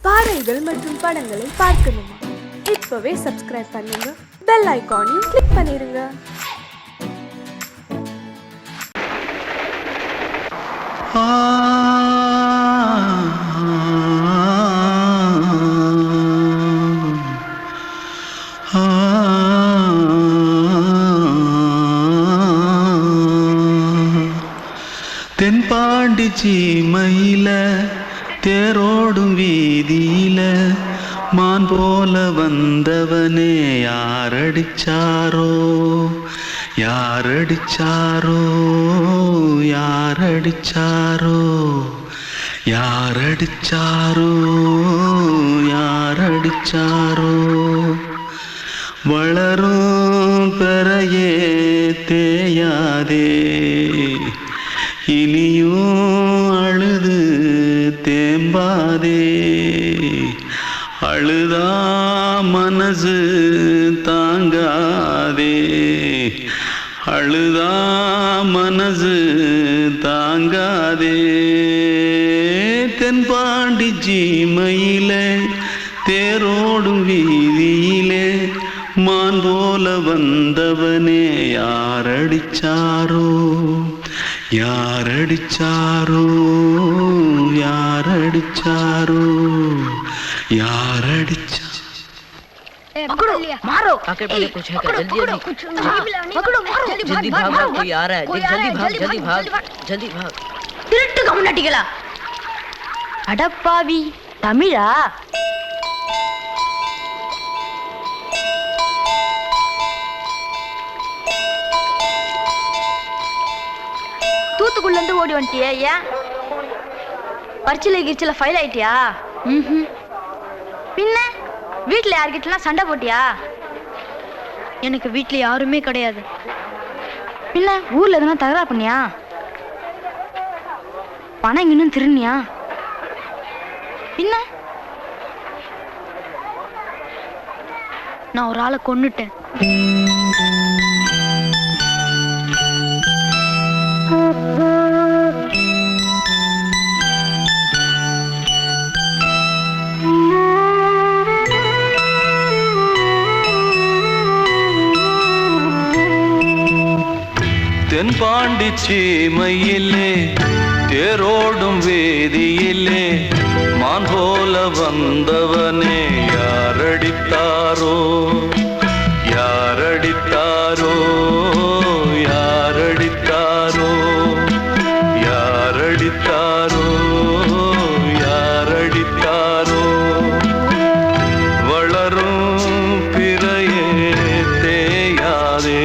பாடல்கள் மற்றும் படங்களை பார்க்கணுமா? இப்பவே சப்ஸ்கிரைப் பண்ணுங்க, பெல் ஐகானையும் கிளிக் பண்ணிருங்க. தென்பாண்டி சீமையில தேரோடும் வீதியில மான் போல வந்தவனே யாரடிச்சாரோ யாரடிச்சாரோ யாரடிச்சாரோ யாரடிச்சாரோ யாரடிச்சாரோ வளரும் பெறையே தேயாதே இனியும் அழுது தேம்பாதே அழுதா மனசு தாங்காதே அழுதா மனசு தாங்காதே தென்பாண்டி சீமையிலே தேரோடும் வீதியிலே மான் போல வந்தவனே யாரடிச்சாரோ யாரடிச்சாரோ யாரடிச்சாரோ யாரடிச்சா पकड़ो मारो आके पहले कुछ है क्या जल्दी भाग कोई आ रहा है जल्दी भाग திருட்டு கம்முனட்டிகளா அடப்பாவி தமிழா தூத்துக்குள்ள இருந்து ஓடி வந்துட்டியா? ஏன் பரிச்சையில கிரிச்சில ஃபைல் ஆயிட்டியா? பின்ன வீட்டுல யார்கிட்டலாம் சண்டை போட்டியா? எனக்கு வீட்டுல யாருமே கிடையாது. பின்ன ஊர்ல எதுனா தகராறு பண்ணியா? பணம் இன்னும் திருநியா? பின்ன நான் ஒரு ஆளை கொன்னுட்டேன். தென்பாண்டி சீமையிலே தேரோடும் வேதியிலே மான் போல வந்தவனே யாரடித்தாரோ யாரடித்தாரோ யாரடித்தாரோ யாரடித்தாரோ யாரடித்தாரோ வளரும் பிறையே தேயாதே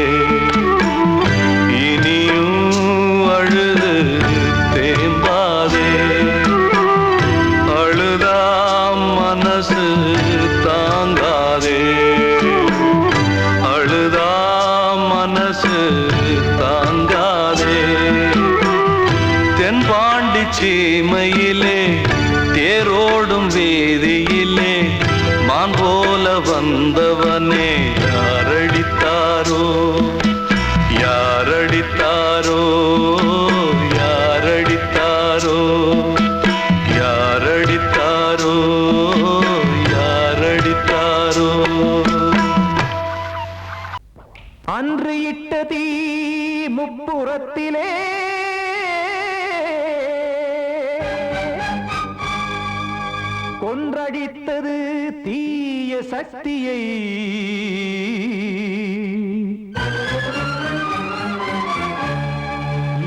தென்பாண்டி சீமையிலே தேரோடும் வேதியிலே மான் போல வந்தவனே யாரடித்தாரோ யாரடித்தாரோ யாரடித்தாரோ யாரடித்தாரோ யாரடித்தாரோ அன்று இட்ட தீ முப்புறத்திலே கொன்றடித்தது தீய சக்தியை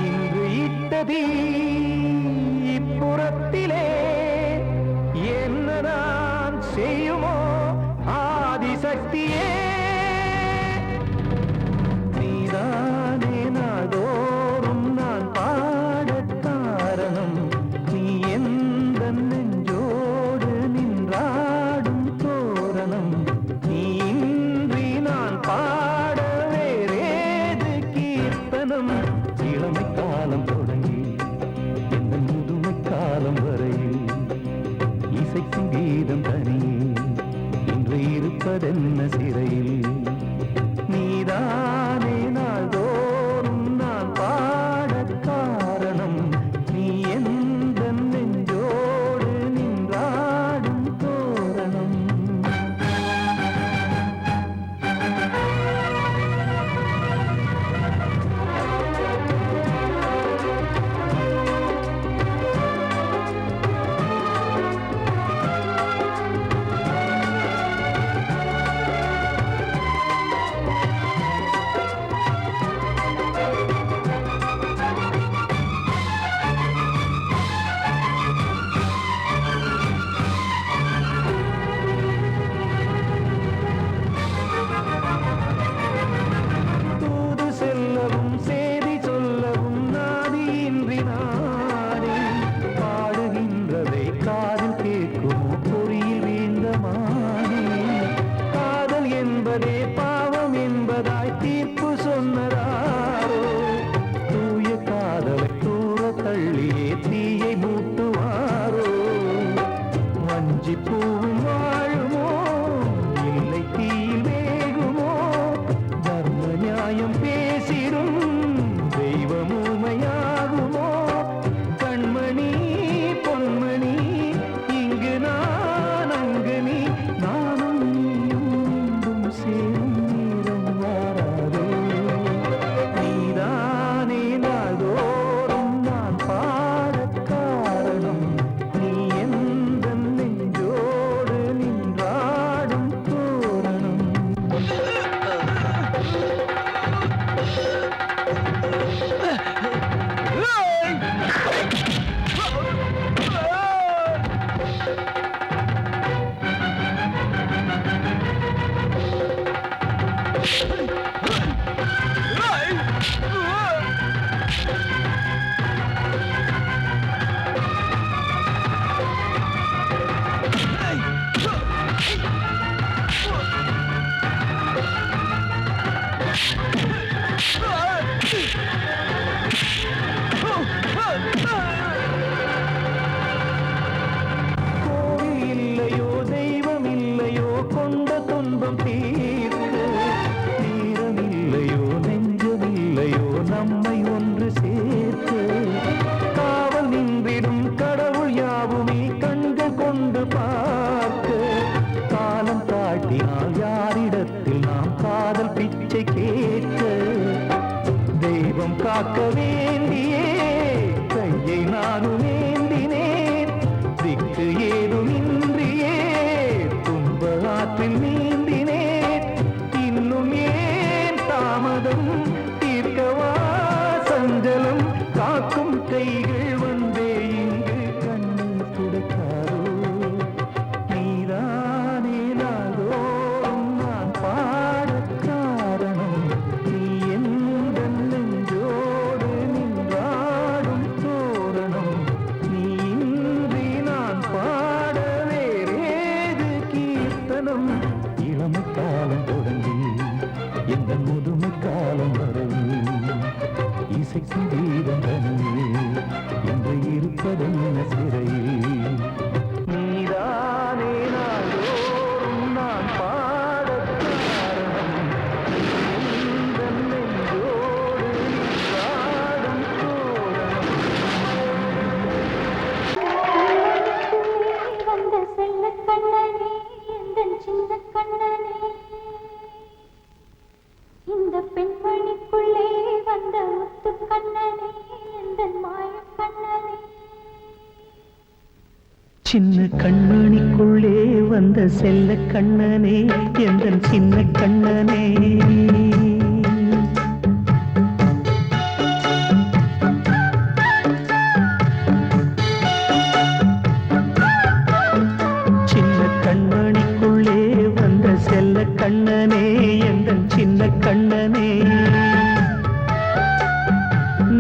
இன்று இட்ட தீ இப்புறத்திலே என்னதான் செய்யுமோ ஆதிசக்தியே நீதானே நாள்தோறும் நான் பாடக் காரணம் நீ எந்த நெஞ்சோடு நின்றாடும் தோரணம் நீ இன்றி நான் பாட வேறேது கீர்த்தனம் இளமை காலம் தொடங்கி எந்த முதுமை காலம் வரையில் இசை சங்கீதம் தனியே பூவும் வாழுமோ இல்லை தீயில் வேகுமோ தர்ம நியாயம் பேசிடும் தெய்வம் ஊமையாகுமோ கண்மணி பொன்மணி இங்கு நான் அங்கு நீ நானும் நீயும் மீண்டும் சேரும் நேரம் வாராதோ நீதானே நாள்தோறும் நான் பாடக் காரணம் நீ எந்த நெஞ்சோடு நின்றாடும் தோரணம் கோவில் இல்லையோ தெய்வம் இல்லையோ கொண்ட துன்பம் தீர்க்க தீரம் இல்லையோ நெஞ்சம் இல்லையோ நம்மை ஒன்று சேர்க்க காவல் நின்றிடும் கடவுள் யாவுமே கண்கள் கொண்டு பார்க்க காலம் தாட்டினால் யாரிடத்தில் நாம் காதல் பிச்சை கேட்க தெய்வம் காக்க வேண்டியே கையை நானும் ஏந்தினேன் திக்கு ஏதுமின்றியே துன்ப ஆற்றில் நீந்தினேன் இன்னும் ஏன் தாமதம் தீர்க்கவா சஞ்சலம் காக்கும் கைகள் வந்தே இங்கு கண்ணீர் துடைக்காதோ நீதானே நாள்தோறும் நான் பாடக் காரணம் நீ எந்த நெஞ்சோடு நின்றாடும் தோரணம் நீ இன்றி நான் பாட வேறேது கீர்த்தனம் இளமை காலம் தொடங்கி எந்த முதுமை காலம் வரை இசைக்கு வீதம் தனியே என்று இருப்பதென்ன சிறையில் நீதானே நாள்தோறும் நான் பாடக் காரணம் எந்த நெஞ்சோடு நின்றாடும் தோரணம் வந்த செல்ல கண்ணனே எந்தன் சின்ன கண்ணனே இந்த பெண்மணிக்குள்ளே வந்த முத்து கண்ணனே எந்தன் மாய கண்ணனே சின்ன கண்மணிக்குள்ளே வந்த செல்ல கண்ணனே எந்தன் சின்ன கண்ணனே சின்ன கண்மணிக்குள்ளே வந்த செல்ல கண்ணனே எந்தன் சின்ன கண்ணனே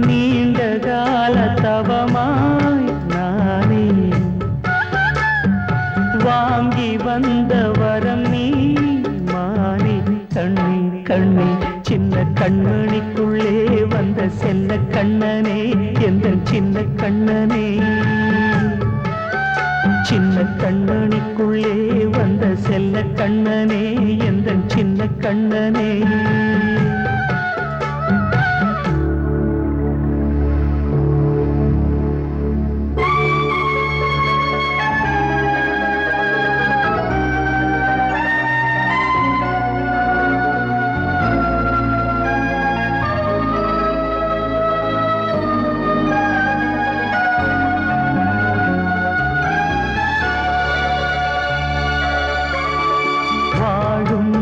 நீண்ட கால தவமாய் நானே வாங்கி வந்த வரம் நீ மானே கண்ணே கண்ணே சின்ன கண்மணிக்குள்ளே வந்த செல்ல கண்ணனே எந்தன் சின்ன கண்ணனே சின்ன கண்மணிக்குள்ளே வந்த செல்ல கண்ணனே எந்தன் சின்ன கண்ணனே வாழும்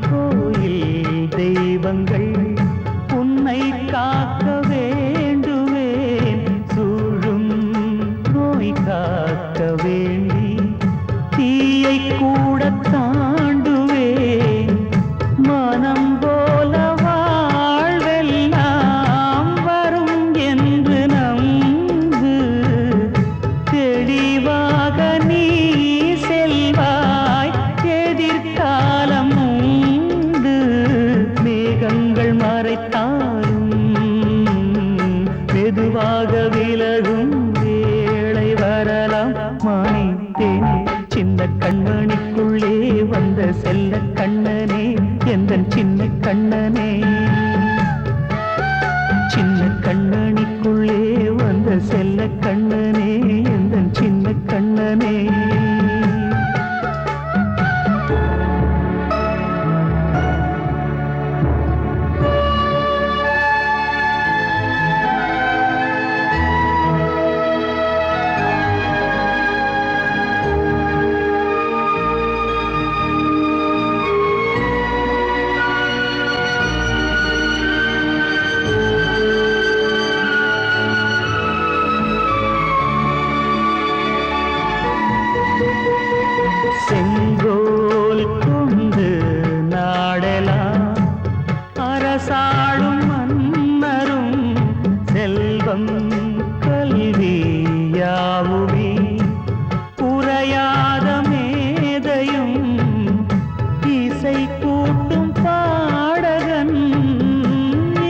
கோயில் தெய்வங்கள் உன்னை காக்க வேண்டுவேன் சூழும் நோய் காக்க வேண்டி தீயை கூட தாண்டுவேன் மனம் போல வாழ்வெல்லாம் வரும் என்று நம்பு தெளிவாக நீ செல்வாய் எதிர்காலம் உண்டு மேகங்கள் மறைத்தாலும் மெதுவாக விலகும் வேளை வரலாம் மானே தேனே சின்ன கண்மணிக்குள்ளே வந்த செல்ல கண்ணனே எந்தன் சின்ன கண்ணனே சின்ன கண்ணனிக்குள்ளே வந்த செல்ல கண்ணனே எந்தன் சின்ன கண்ணனே செங்கோல் கொண்டு நாடலாம் அரசாளும் மன்னரும் செல்வம் கல்வி யாவுமே உரையாத மேதையும் இசை கூட்டும் பாடகன்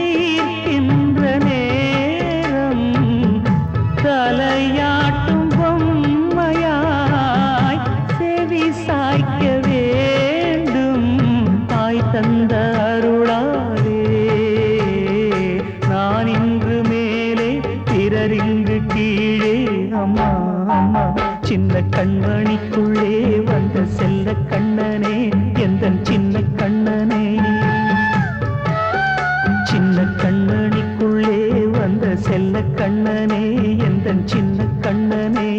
ஈர்க்கின்ற நேரம் தலையாட்டும் பொம்மையாய் செவி சாய்க்க வேண்டும் தாய் தந்த அருளாலே நான் இன்று மேலே பிறரிங்கு கீழே அம்மா அம்மா சின்ன கண்மணிக்குள்ளே வந்த செல்ல கண்ணனே எந்தன் சின்ன கண்ணனே சின்ன கண்ணனிக்குள்ளே வந்த செல்ல கண்ணனே எந்தன் சின்ன கண்ணனே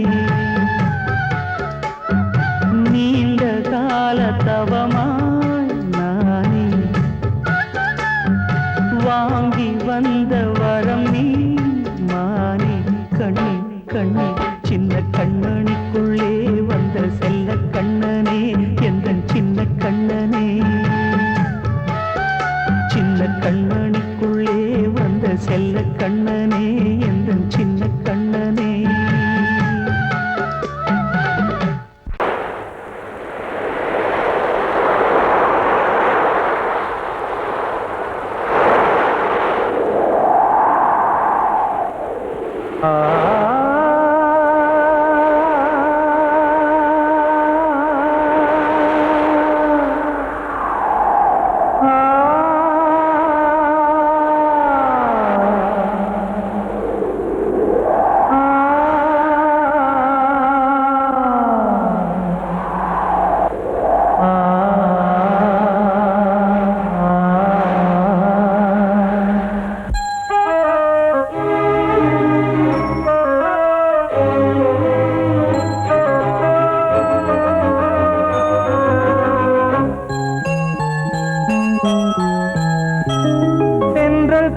நீண்ட கால தவமாய் நானே வாங்கி வந்த வரம் நீ மானே கண்ணே கண்ணே சின்ன கண்ணனிக்குள்ளே வந்த செல்ல கண்ணனே எந்தன் சின்ன கண்ணனே சின்ன கண்ணனிக்குள்ளே வந்த செல்ல கண்ணனே எந்தன் சின்ன கண்ணனே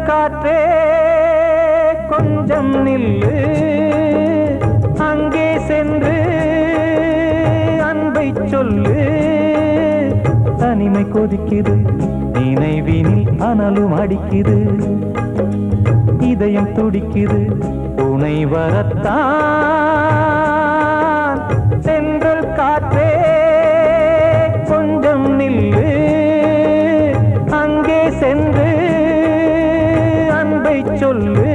காற்றே கொஞ்சம் நில்லு அங்கே சென்று அன்பை சொல்லு தனிமை கொதிக்குது நினைவினில் அனலும் அடிக்குது இதயம் துடிக்குது துணை வரத்தான் சென்றல் காற்றே கொஞ்சம் நில்லு அங்கே சென்று அன்பை சொல்லு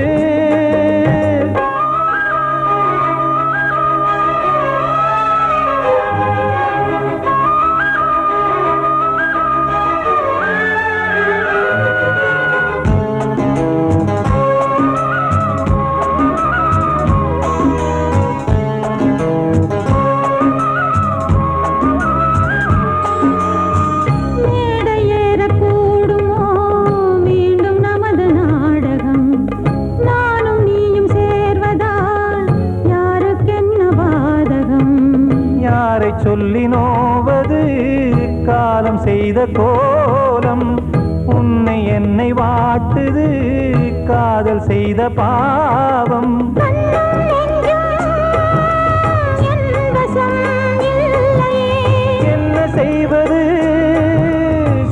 சொல்லி நோவது காலம் செய்த கோலம் உன்னை என்னை வாட்டுது காதல் செய்த பாவம் என்ன செய்வது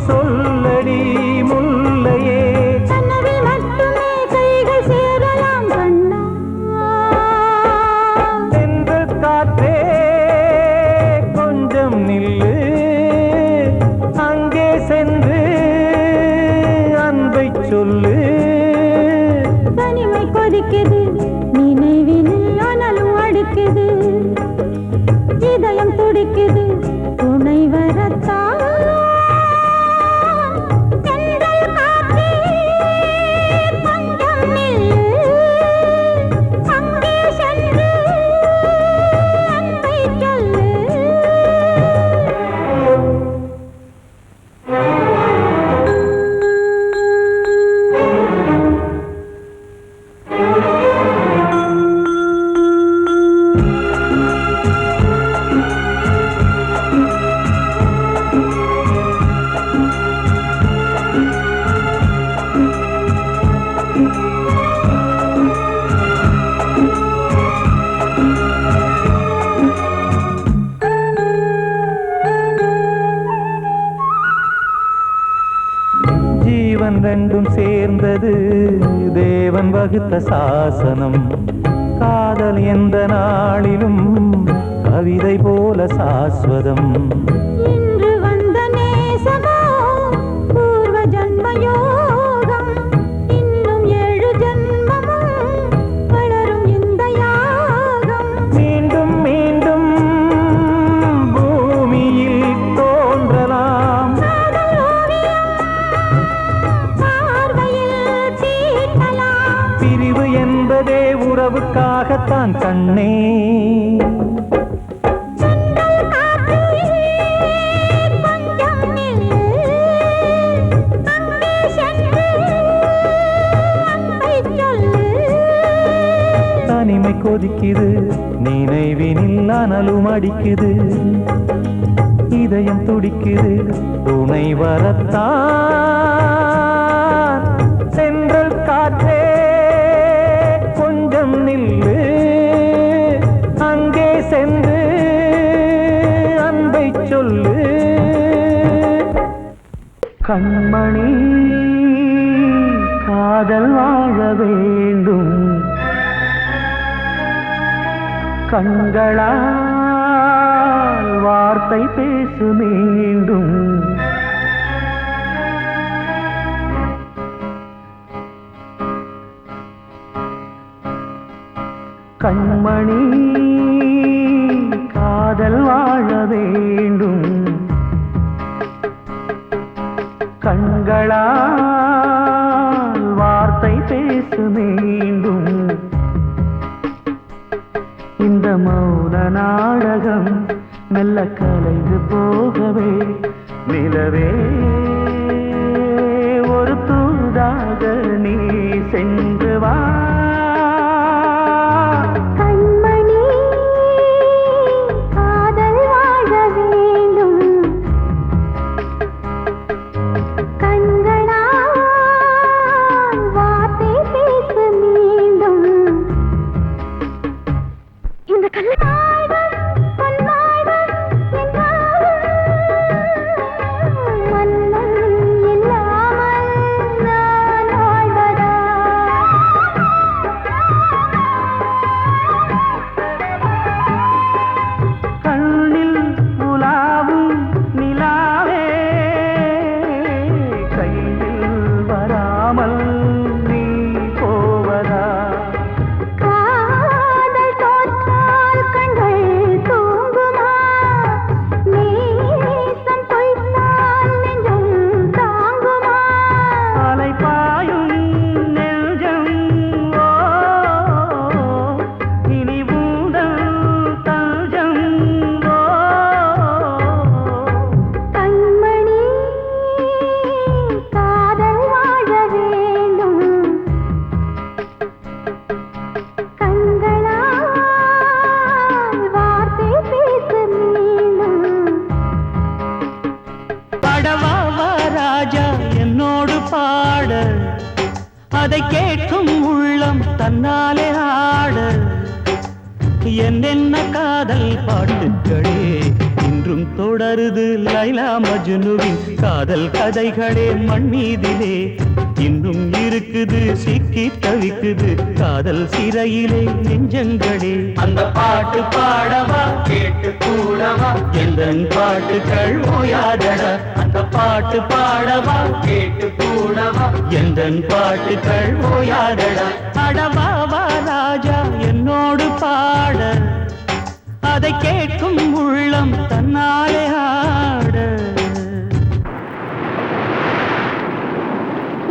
சொல்லடி முல்லையே சென்று காற்றே நில்லு அங்கே சென்று அன்பை சொல்லு தனிமை கொதிக்குது நினைவினில் அனலும் அடிக்குது இதயம் இதயம் துடிக்குது துணை வரத்தான் தென்றல் காற்றே கொஞ்சம் நில்லு அங்கே சென்று அன்பை சொல்லு ஜீவன் ரெண்டும் சேர்ந்தது தேவன் வகுத்த சாசனம். காதல் எந்த நாளிலும் கவிதை போல சாஸ்வதம். இன்று வந்த நேசமோ பூர்வ ஜன்ம யோகம் இன்னும் 7 ஜன்மமும் வளரும் இந்த யாகம் மீண்டும் மீண்டும் பூமியில் தோன்றலாம். காதல் ஓவியம் பார்வையில் தீட்டலாம் பிரிவு என்பதே உறவுக்காகத்தான் கண்ணே. தென்றல் காற்றே கொஞ்சம் நில்லு அங்கே சென்று அன்பை சொல்லு தனிமை கொதிக்குது நினைவினில் அனலும் அடிக்குது. இதயம் துடிக்குது துணை வரத்தான். சென்றல் காற்றே கொஞ்சம் நில்லு அங்கே சென்று அன்பை சொல்லு. கண்மணி காதல் வாழ வேண்டும். கண்களால் வார்த்தை பேசு மீண்டும். கண்மணி காதல் வாழ வேண்டும். கண்களால் வார்த்தை பேசு மீண்டும். இந்த மௌன நாடகம் மெல்ல கலைந்து போகவே நிலவே ஒரு தூதாக நீ சென்று வா. கண்மணி காதல் வாழ வேண்டும். கண்களால் வார்த்தை பேசு மீண்டும். இந்த கல்லாய்கள் பொன்னாய்கள் என்றாலும் மன்னன் இல்லாமல் நான் வாழ்வதா? கண்ணில் உலாவும் நிலாவே கையில் வராமல் நீ போவதா? காதல் தோற்றால் கண்கள் தூங்குமா? நேசம் பொய்த்தால் நெஞ்சம் தாங்குமா? அலைபாயும் நெஞ்சம் ஓ இனி உந்தன் தஞ்சம் ஓ. கண்மணி காதல் வாழ வேண்டும். கண்களால் வார்த்தை பேசு மீண்டும். படவா ராஜா என்னோடு பாட, அதை கேட்கும் உள்ளம் தன்னாலே ஆட. என்னென்ன காதல் பாட்டுகளே இன்றும் தொடருது லைலா மஜ்னுவின் காதல் கதைகளே மண் மீதிலே. இன்னும் இருக்குது சிக்கி தவிக்குது காதல் சிறையிலே நெஞ்சங்களே. அந்த பாட்டு பாடவா கேட்டு கூடவா எந்தன் பாட்டுகள் ஓயாதடா. அந்த பாட்டு பாடவா கேட்டு கூடவா எந்தன் பாட்டுகள் ஓயாதடா. அடவாவா ராஜா என்னோடு பாட, அதை கேட்கும் உள்ளம் தன்னாலே ஆட.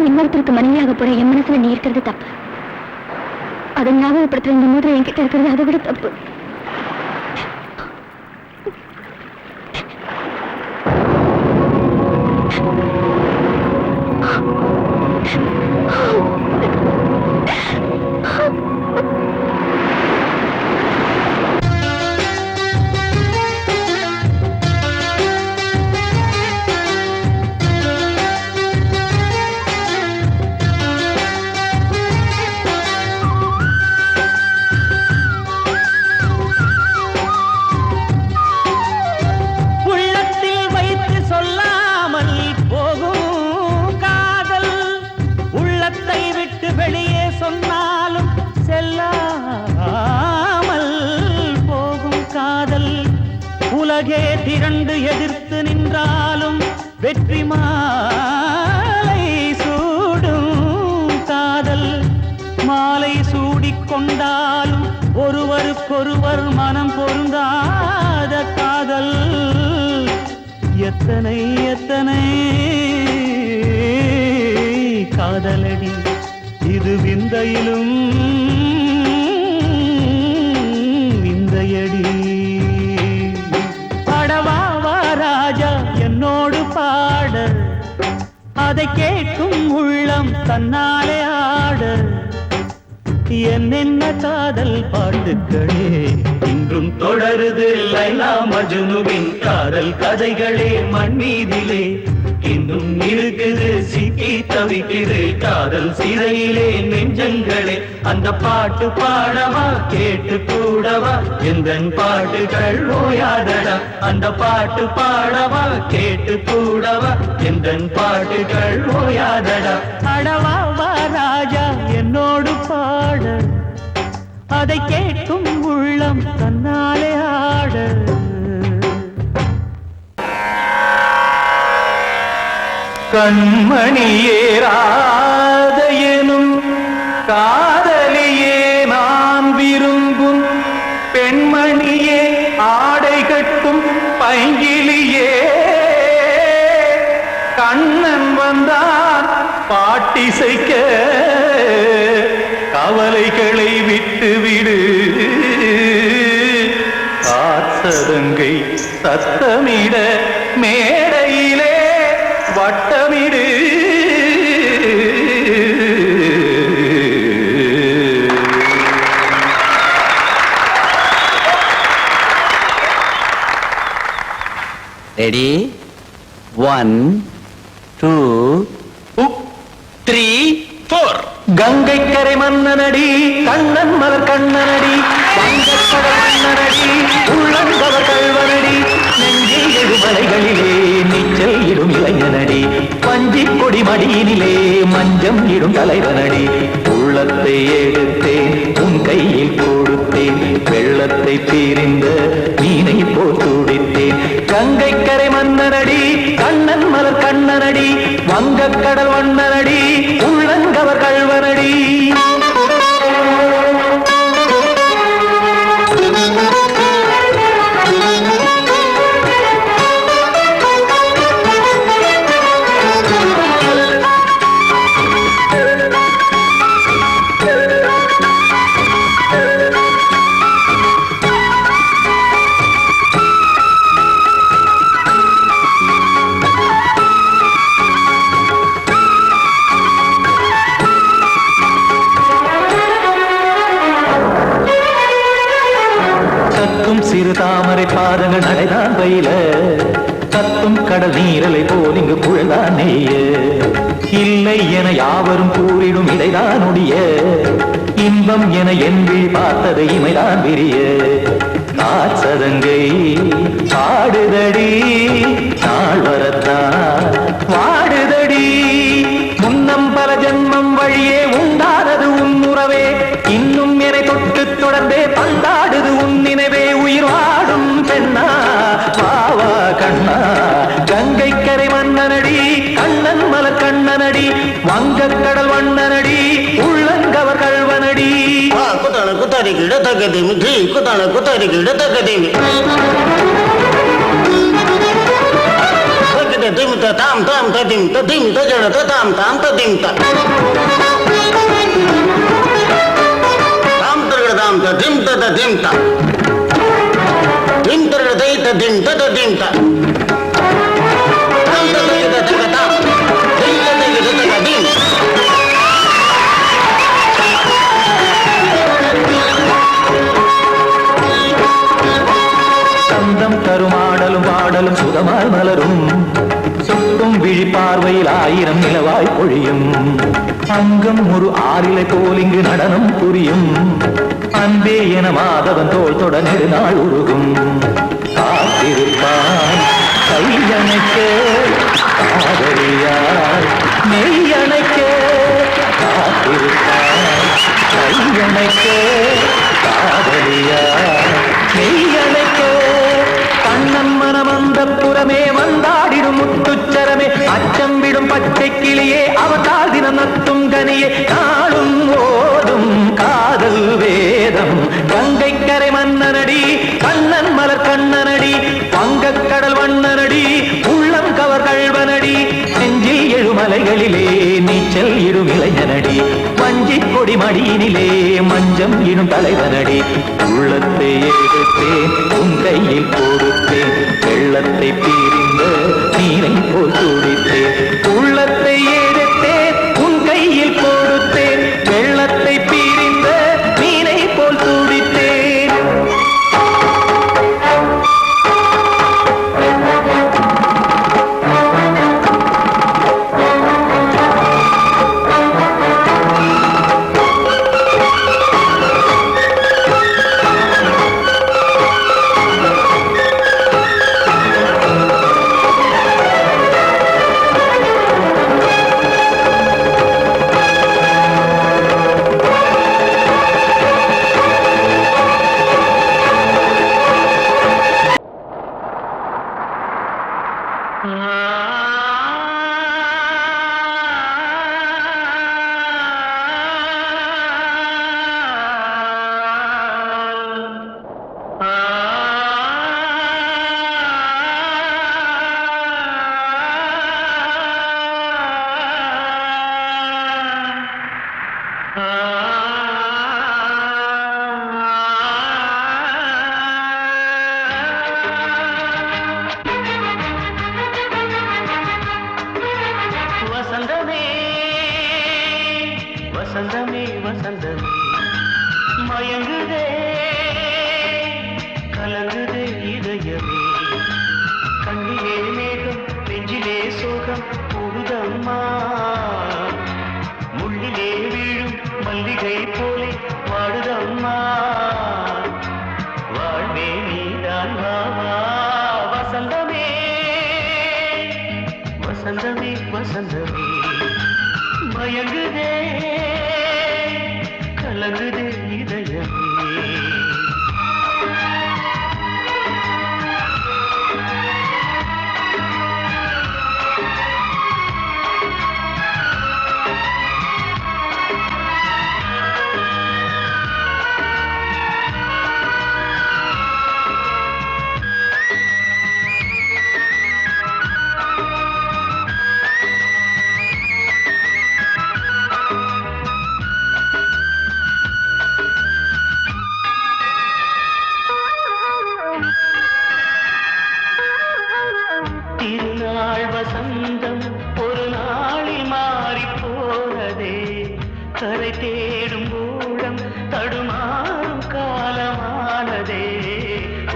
இன்னொருத்தருக்கு மனைவியாக போற என் மனசுல நீ இருக்கிறது தப்பு. அதை ஞாபகப்படுத்துற இந்த மூதிரை என்கிட்ட இருக்கிறது அதை விட தப்பு. வெளியே சொன்னாலும் செல்லாமல் போகும் காதல். உலகே திரண்டு எதிர்த்து நின்றாலும் வெற்றி மாலை சூடும் காதல். மாலை சூடிக்கொண்டாலும் ஒருவருக்கொருவர் மனம் பொருந்தாத காதல். எத்தனை எத்தனை காதலடி இது விந்தையிலும் விந்தையடி. பாடவா ராஜா என்னோடு பாட, அதை கேட்கும் உள்ளம் தன்னாலே ஆட. என்னென்ன காதல் பாட்டுக்களே இன்றும் தொடருது லைலா மஜ்னுவின் காதல் கதைகளே மண் மீதிலே. இன்னும் இருக்குது சிக்கி தவிக்குது காதல் சிறையிலே நெஞ்சங்களே. அந்த பாட்டு பாடவா கேட்டு கூடவா எந்தன் பாட்டுகள் ஓயாதடா. அந்த பாட்டு பாடவா கேட்டு கூடவா எந்தன் பாட்டுகள் ஓயாதடா. அடவா வா ராஜா என்னோடு பாட, அதை கேட்கும் உள்ளம் தன்னாலே ஆட. கண்மணியே ராதையெனும் காதலியே நான் விரும்பும் பெண்மணியே ஆடை கட்டும் பைங்கிலியே. கண்ணன் வந்தான் பாட்டிசைக்க கவலைகளை விட்டுவிடு. காத்ததங்கை சத்தமிட மேடையிலே வட்டமிடு. ரெடி 1 2 3 4. கங்கை கரை மன்னனடி கண்ணன் மலர் கண்ணனடி வங்கக்கடல் மன்னனடி உள்ளங்கவர் கல்வனடி. நெஞ்சில் எழுமலைகளிலே நீச்சல் இடும் இளைஞனடி பஞ்சி கொடி மடியினிலே மஞ்சம் இடும் தலைவனடி. உள்ளத்தை எடுத்தேன் உன் கையில் கொடுத்தேன் வெள்ளத்தை பிரிந்த மீனை போல் துடித்தேன். கங்கை கரை மன்னனடி கண்ணன் மலர் கண்ணனடி வங்கக்கடல் வண்ணனடி உள்ளங்கவர் கல்வனடி. சிறு தாமரை பாதங்கள் நடைதான் பயில கத்தும் கடல் நீரலை போல் இங்கு புழல்தான் நெய்ய. இல்லை என யாவரும் கூறிடும் இடைதான் உடைய இன்பம் என என்று பார்த்தது இமைதான் விரிய. காச்சதங்கை பாடுதடி நாள் வரத்தான் வாடுதடி. முன்னம் பல ஜென்மம் வழியே உண்டானது உன் உறவே இன்னும் என்னை தொட்டு தொடர்ந்தே பந்தாடுது உன் நினைவே. உயிர் வாடும் பெண்ணா வாவா கண்ணா கங்கை கரை மன்னனடி கண்ணன் மலர் கண்ணனடி வங்கக்கடல் வண்ணனடி உள்ளங்கவர் கல்வனடி. குத்தாடி குத்தரிக்கிட தக்கதிமி ஜி குத்தான குத்தரிக்கிட தக்கதிமி தக்கிட திமித்த தாம் தாம் ததிம் ததிம் தஜட தாம் தாம் ததிம் தாம் தரகட தாம் ததிம் ததிம் தாம் திம் தரகட தை ததிம் ததிம் தாம் தாம் ததிம் ததிம் தாம் திம் ததிம் ததிம் சந்தம் தருமாடலும் பாடலும் சுகமாய் மலரும் சுட்டும் விழி பார்வையில் 1000 நிலவாய் பொழியும் அங்கம் ஒரு ஆறிலை போல் இங்கு நடனம் புரியும் அன்பே என மாதவன் தோள் தொட நெடுநாள் உருகும் காத்திருப்பான் கையணைக்க காதலியார் மெய்யணைக்க காத்திருப்பான் கையணைக்க காதலியார் மெய்யணைக்க கண்ணன் மனமந்த புறமே வந்தாடிடும் முத்துச்சரமே அச்சம் விடும் பச்சை கிளியே அவதால் தினம் நத்தும் கனியே நாளும் ஓதும் காதல் வேதம் கங்கை கரை மன்னனடி கண்ணன் மலர் கண்ணனடி வங்கக் கடல் வண்ணனடி உள்ளம் கவர் கழ்வனடி நெஞ்சில் எழுமலைகளிலே நீச்சல் இடும் இளைஞனடி வஞ்சி கொடி மடியினிலே மஞ்சம் இடும் தலைவனடி உள்ளத்தை எடுத்தேன் உன் கையில் கொடுத்தேன் வெள்ளத்தை பீரிந்த நீரை போல் துடித்தேன் உள்ளத்தை எடுத்தேன் உன் கையில் கொடுத்தேன் வெள்ளத்தை பீரிந்த நீரை போல் துடித்தேன் வசந்தமே வசந்தமே வசந்தமே மயங்குதே கலங்குதே இதயமே கண்ணிலே மேகம் நெஞ்சிலே சோகம் கூடுதம்மா முள்ளிலே வீழும் மல்லிகை போலே வாடுதம்மா வாழ்வே நீதான் வாவா வசந்தமே வசந்தமே வசந்தமே மயங்குதே கலங்குதே இதயமே திருநாள் வசந்தம் ஒரு நாளில் மாறி போனதே கரை தேடும் ஊழம் தடுமாறும் காலமானதே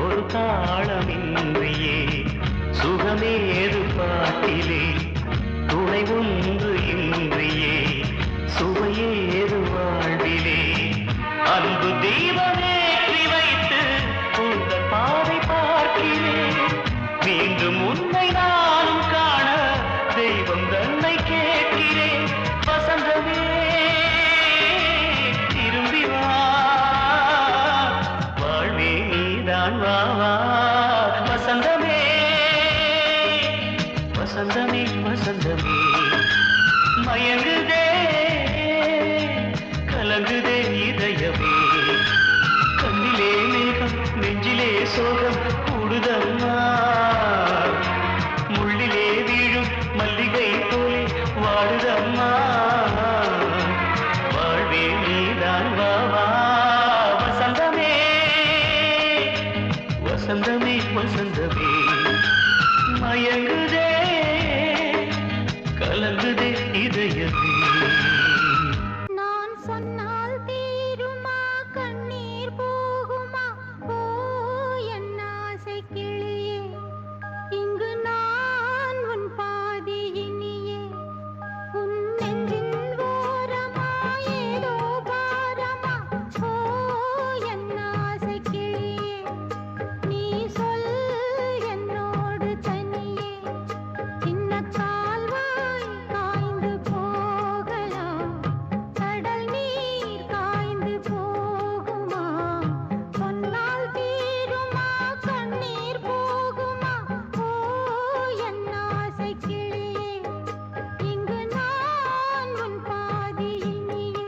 ஒரு தாளமின்றியே சுகமேது பாட்டிலே துணை ஒன்று இன்றியே சுவையேது வாழ்விலே அன்பு தீபமேற்றி வைத்து உங்கள் பாதை பார்க்கிறேன் மீண்டும் உன்னை நானும் காண தெய்வம் தன்னை கேட்கிறேன் வசந்தமே திரும்பி வா வாழ்வே நீதான் வா வா வசந்தமே வசந்தமே வசந்தமே மயங்குதே கலங்குதே இதயமே சோகம் கூடுதம்மா முள்ளிலே வீழும் மல்லிகை போலே வாடுதம்மா வாழ்வே நீதான் வாவா வசந்தமே வசந்தமே வசந்தமே மயங்குதே கலங்குதே இதயமே நான் சொன்னால் தீருமா கண்ணீர் போகுமா ஓ என் ஆசை கிளியே இங்கு நான் உன் பாதி இனியே உன் நெஞ்சின் ஓரமா ஏதோ பாரமா ஓ என் ஆசை கிளியே நீ சொல் என்னோடு தனியே சின்ன கால்வாய் காய்ந்து போகலாம் கடல் நீர் காய்ந்து போகுமா சொன்னால் தீருமா கண்ணீர் போகுமா ஓ என் ஆசை கிளியே இங்கு நான் உன் பாதி இனியே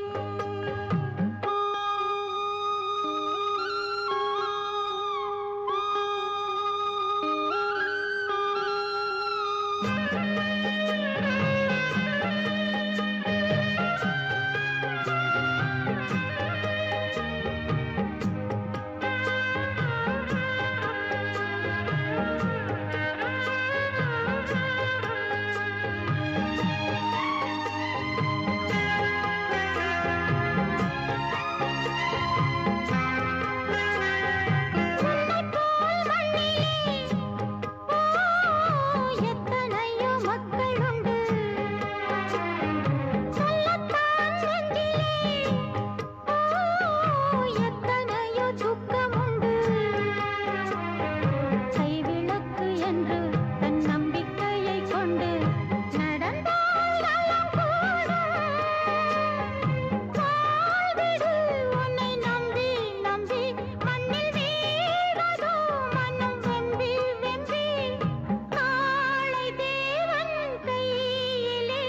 எத்தனையோ மக்களுண்டு சொல்லத்தான் நெஞ்சிலே எத்தனையோ துக்கமுண்டு கைவிளக்கு என்று தன் நம்பிக்கையை கொண்டு நடந்தால் நலம் கூடும் வாழ்விடு உன்னை நம்பி நம்பி மண்ணில் வீழ்வதோ மனம் வெம்பி வெம்பி நாளை தேவன் கையிலே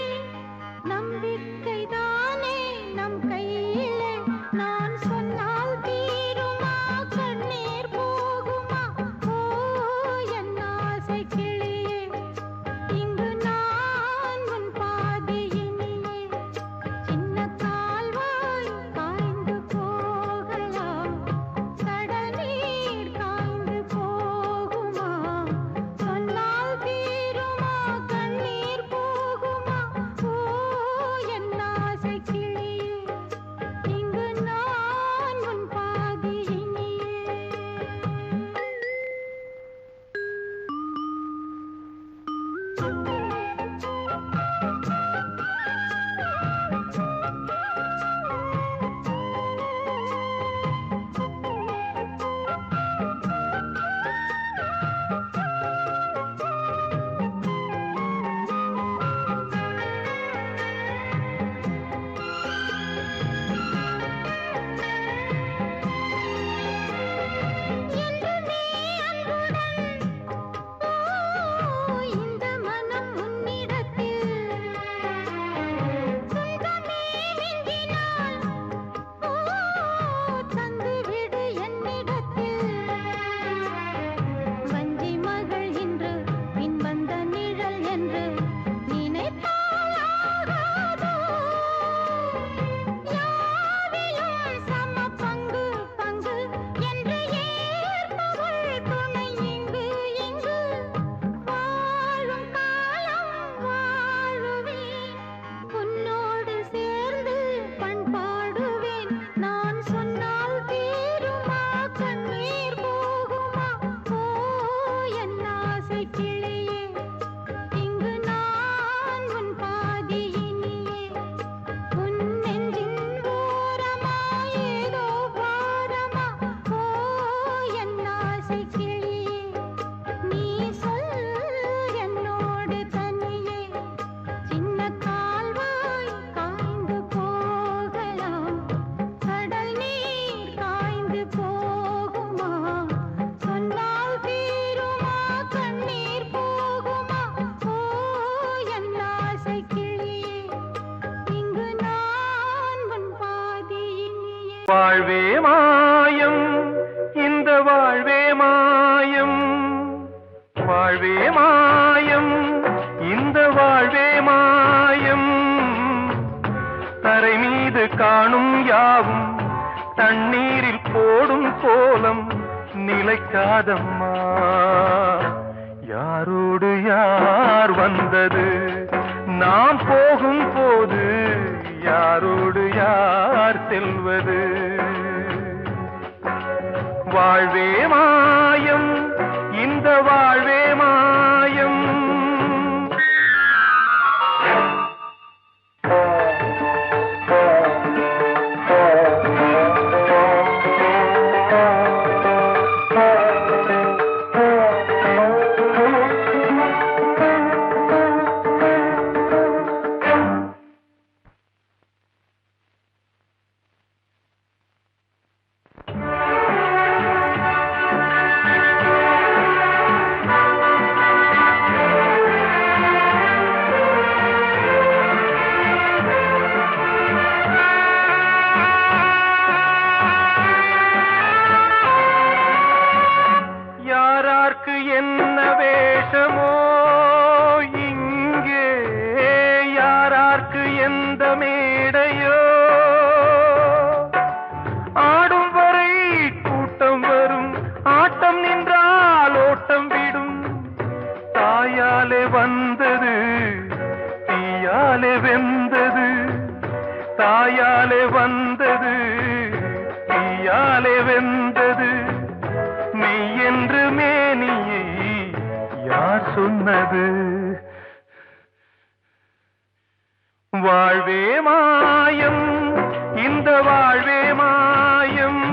நம்பிக்கைதானே நம் கையிலே நான் சொன்னால் தீருமா கண்ணீர் போகுமா ஓ என் ஆசை கிளியே இங்கு நான் உன் பாதி இனியே சின்ன கால்வாய் காய்ந்து போகலாம் கடல் நீர் காய்ந்து போகுமா சொன்னால் தீருமா கண்ணீர் போகுமா ஓ என் ஆசை கிளியே இங்கு நான் உன் பாதி இனியே என்றுமே அன்புடன் இந்த மனம் உன்னிடத்தில் சொந்தமே மிஞ்சினால் தந்துவிடு என்னிடத்தில் வஞ்சி மகள் இன்று பின் வந்த நிழல் என்று நினைத்தால் ஆகாதோ யாவிலும் சம பங்கு பங்கு என்று ஏற்பவள் துணை இங்கு இங்கு வாழும் காலம் வாழுவேன் உன்னோடு சேர்ந்து பண்பாடுவேன் நான் சொன்னால் தீருமா கண்ணீர் போகுமா ஓ என் ஆசை கிளியே இங்கு நான் உன் பாதி இனியே உன் நெஞ்சின் ஓரமா ஏதோ பாரமா ஓ என் ஆசை கிளியே நீ சொல் என்னோடு தனியே சின்ன கால்வாய் காய்ந்து போகலாம் கடல் நீர் காய்ந்து போகுமா சொன்னால் தீருமா கண்ணீர் போகுமா ஓ என் ஆசை கிளியே இங்கு நான் உன் பாதி இனியே வாழ்வே மாயம் இந்த வாழ்வே மாயம் வாழ்வே மாயம், இந்த வாழ்வே மாயம். தரை மீது காணும் யாவும் தண்ணீரில் போடும் கோலம் நிலைக்காதம்மா. யாரோடு யார் வந்தது நாம் போகும் போது, யாரோடு யார் செல்வது? வாழ்வே மாயம், இந்த வாழ்வே மாயம். என்ன வேஷமோ இங்கே, யாரார்க்கு எந்த மேடையோ, ஆடும் வரை கூட்டம் வரும், ஆட்டம் நின்றால் ஓட்டம் விடும். தாயாலே வந்தது தீயாலே வெந்தது, தாயாலே வந்தது தீயாலே வெந்தது. மெய் என்று மேனியை யார் சொன்னது? வாழ்வே மாயம், இந்த வாழ்வே மாயம்.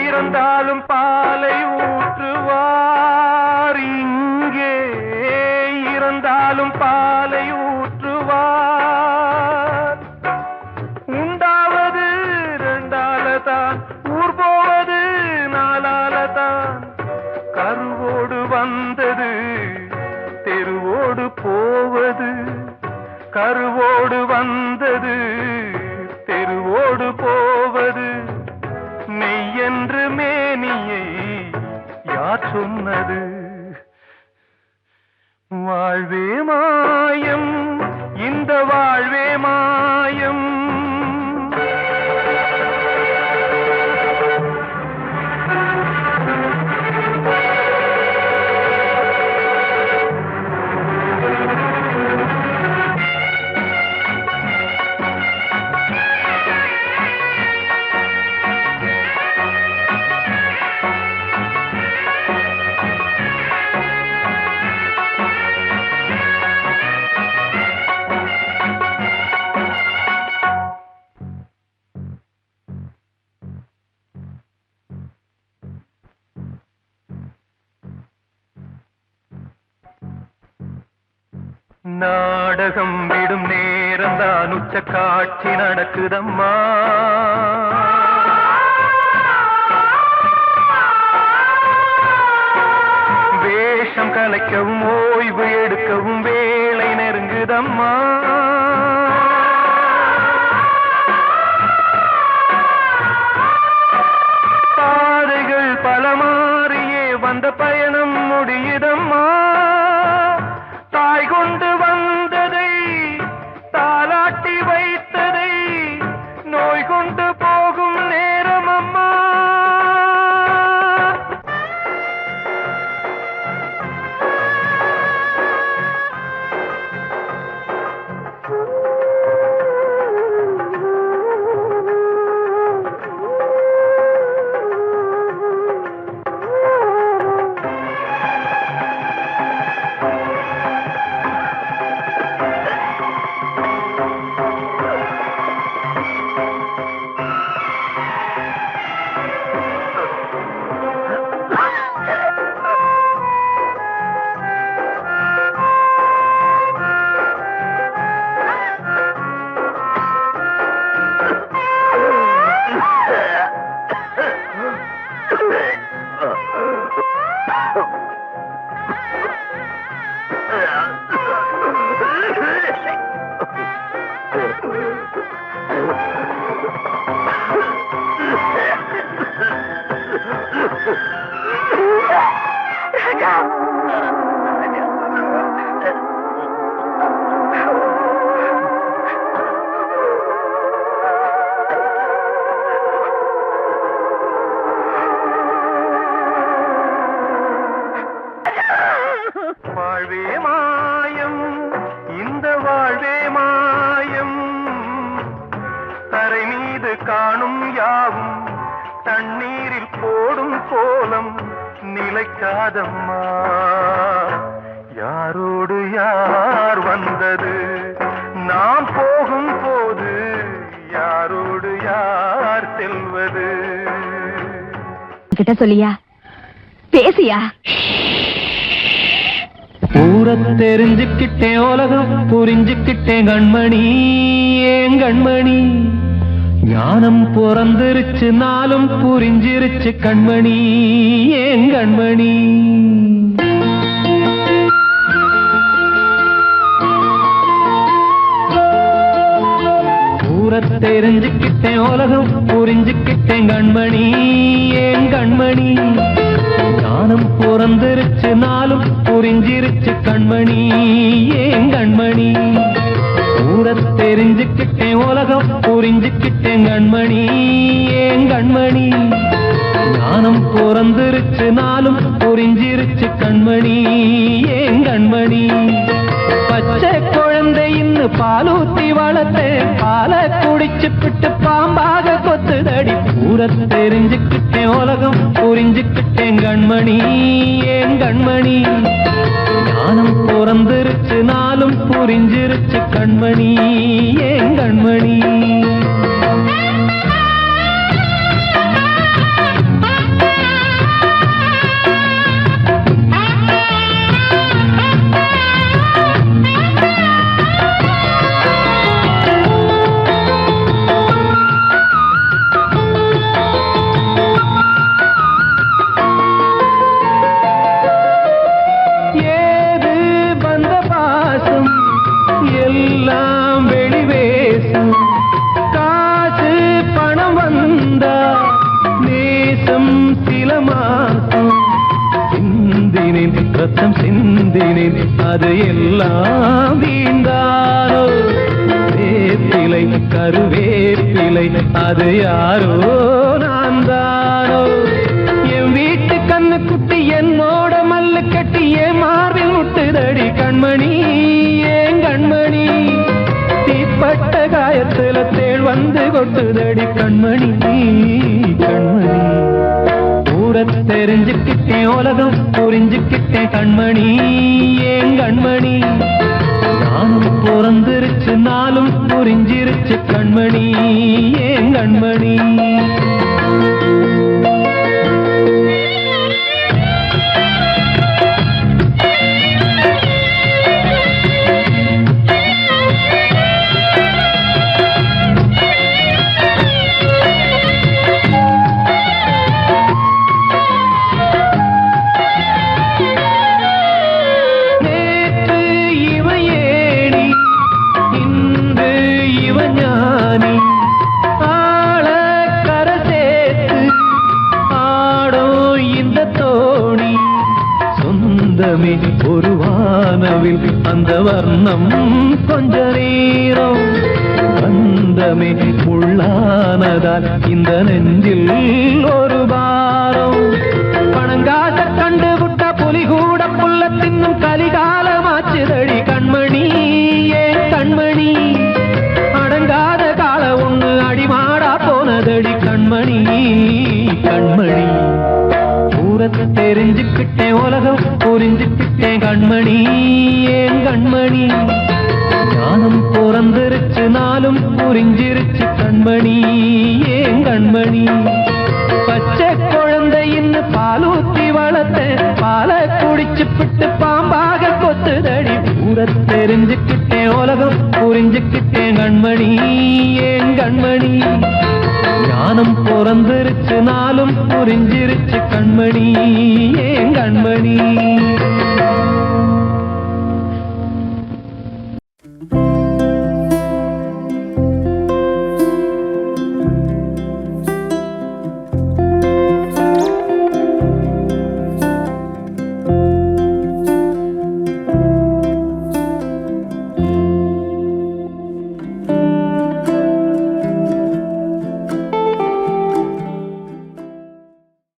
இறந்தாலும் பாலை ஊற்றுவார் இங்கே, இறந்தாலும் பாலை ஊற்றுவார். உண்டாவது ரெண்டாலதான், ஊர் போவது நாலாலதான். கருவோடு வந்தது தெருவோடு போவது, கருவோடு வந்தது தெருவோடு போவது. மெய் என்று மேனியை யார் சொன்னது? வாழ்வே மாயம், இந்த வாழ்வே மாயம். நாடகம் விடும் நேரம்தான் உச்ச காட்சி நடக்குதம்மா. வேஷம் கலைக்கவும் ஓய்வு எடுக்கவும் வேளை நெருங்குதம்மா. பாதைகள் பல மாறியே வந்த பயணம் முடியுதம்மா. தாய் கொண்டு வந்ததை தாலாட்டி வைத்ததை நோய் கொண்டு போகும் நேரம் அம்மா. நிற்காதம்மா யாரோடு யார் வந்தது நாம் போகும் போது யாரோடு யார் செல்வது கிட்ட சொல்லியா பேசியா ஊரை தெரிஞ்சுக்கிட்டேன் உலகம் புரிஞ்சுக்கிட்டேன் கண்மணி ஏன் கண்மணி ஞானம் பிறந்திருச்சு நாளும் புரிஞ்சிருச்சு கண்மணி ஏன் கண்மணி ஊரை தெரிஞ்சுக்கிட்டேன் உலகம் புரிஞ்சுக்கிட்டேன் கண்மணி ஏன் கண்மணி ஞானம் பிறந்திருச்சு நாளும் புரிஞ்சிருச்சு கண்மணி ஏன் கண்மணி ஊரை தெரிஞ்சுக்கிட்டேன் உலகம் புரிஞ்சுக்கிட்டேன் கண்மணி ஏன் கண்மணி ஞானம் பிறந்திருச்சு நாளும் புரிஞ்சிருச்சு கண்மணி ஏன் கண்மணி பச்சை குழந்தை இன்னும் பாலூத்தி வளர்த்தேன் பாலை குடிச்சு பிட்டு பாம்பாக கொத்துதடி ஊரை தெரிஞ்சுக்கிட்டேன் உலகம் புரிஞ்சுக்கிட்டேன் கண்மணி ஏன் கண்மணி ஞானம் பிறந்திருச்சு நாளும் புரிஞ்சிருச்சு கண்மணி ஏன் கண்மணி எல்லாம் வெளிவேசம் காசு பணம் வந்தா நேசம் சில மாசம் சிந்தினேன் ரத்தம் சிந்தினேன் அது எல்லாம் வீண்டாரோ வேப்பிலை கருவேப்பிலை அது யாரோ நான் தானோ என் வீட்டு கண்ணு குட்டி என்னோட மல்லு கட்டி என் மார்பில் முட்டுதடி கண்மணி ஏன் கண்மணி தீப்பட்ட காயத்துல தேள் வந்து கொட்டுதடி கண்மணி கண்மணி ஊரை தெரிஞ்சுக்கிட்டேன் உலகம் புரிஞ்சுக்கிட்டேன் கண்மணி ஏன் கண்மணி நானும் பிறந்திருச்சு நாளும் புரிஞ்சிருச்சு கண்மணி ஏன் கண்மணி ஒரு வானவில் அந்த வர்ணம் கொஞ்ச நேரம் பந்தமே முள்ளானதால் இந்த நெஞ்சில் ஒரு பாரம் பணங்காட்ட கண்டு விட்ட புலி கூட புல்ல தின்னும் கலிகாலமாச்சுதடி கண்மணி ஏன் கண்மணி அடங்காத கால ஒண்ணு அடிமாடா போனதடி கண்மணி கண்மணி ஊரை தெரிஞ்சுக்கிட்டேன் உலகம் புரிஞ்சுக்கிட்டேன் கண்மணி ஏன் கண்மணி ஞானம் பிறந்திருச்சு நாளும் புரிஞ்சிருச்சு கண்மணி ஏன் கண்மணி பச்சை குழந்தை இன்னும் பாலூத்தி வளர்த்தேன் பாலை குடிச்சு பிட்டு பாம்பாக கொத்துதடி ஊரை தெரிஞ்சுக்கிட்டேன் உலகம் புரிஞ்சுக்கிட்டேன் கண்மணி ஏன் கண்மணி ஞானம் பிறந்திருச்சு நாளும் புரிஞ்சிருச்சு கண்மணி ஏன் கண்மணி